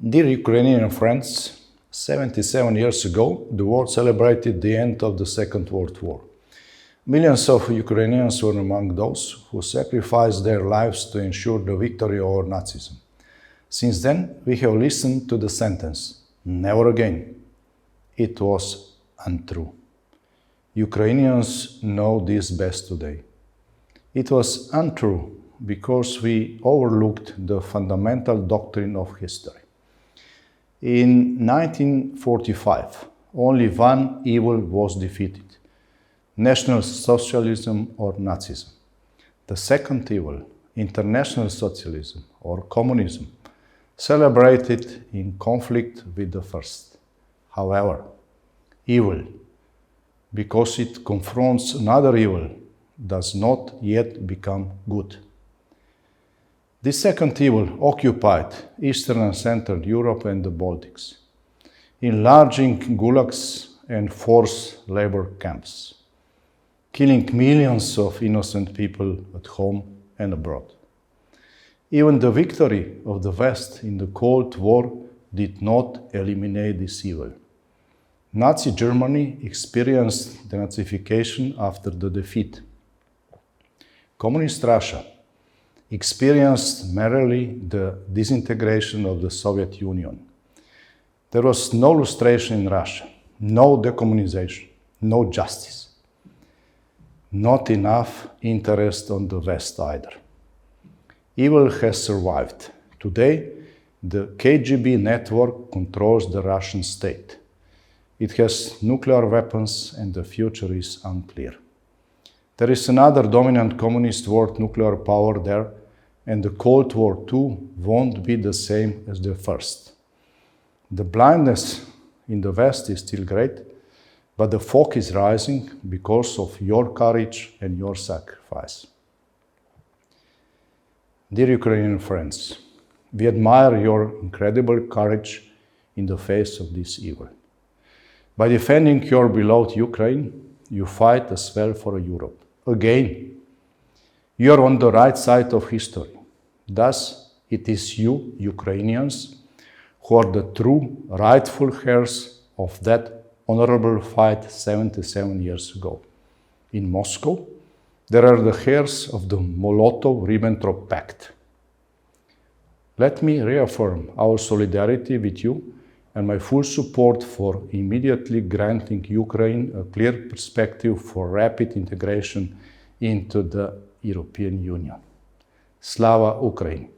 Dear Ukrainian friends, 77 years ago, the world celebrated the end of the Second World War. Millions of Ukrainians were among those who sacrificed their lives to ensure the victory over Nazism. Since then, we have listened to the sentence, "Never again." It was untrue. Ukrainians know this best today. It was untrue because we overlooked the fundamental doctrine of history. In 1945, only one evil was defeated: National Socialism or Nazism. The second evil, International Socialism or Communism, celebrated in conflict with the first. However, evil, because it confronts another evil, does not yet become good. This second evil occupied Eastern and Central Europe and the Baltics, enlarging gulags and forced labor camps, killing millions of innocent people at home and abroad. Even the victory of the West in the Cold War did not eliminate this evil. Nazi Germany experienced denazification after the defeat. Communist Russia experienced merely the disintegration of the Soviet Union. There was no lustration in Russia, no decommunization, no justice. Not enough interest on the West either. Evil has survived. Today, the KGB network controls the Russian state. It has nuclear weapons and the future is unclear. There is another dominant communist world nuclear power there, and the Cold War II won't be the same as the first. The blindness in the West is still great, but the fog is rising because of your courage and your sacrifice. Dear Ukrainian friends, we admire your incredible courage in the face of this evil. By defending your beloved Ukraine, you fight as well for Europe. Again, you are on the right side of history. Thus, it is you, Ukrainians, who are the true, rightful heirs of that honorable fight 77 years ago. In Moscow, there are the heirs of the Molotov-Ribbentrop Pact. Let me reaffirm our solidarity with you and my full support for immediately granting Ukraine a clear perspective for rapid integration into the European Union. Slava Ukraini!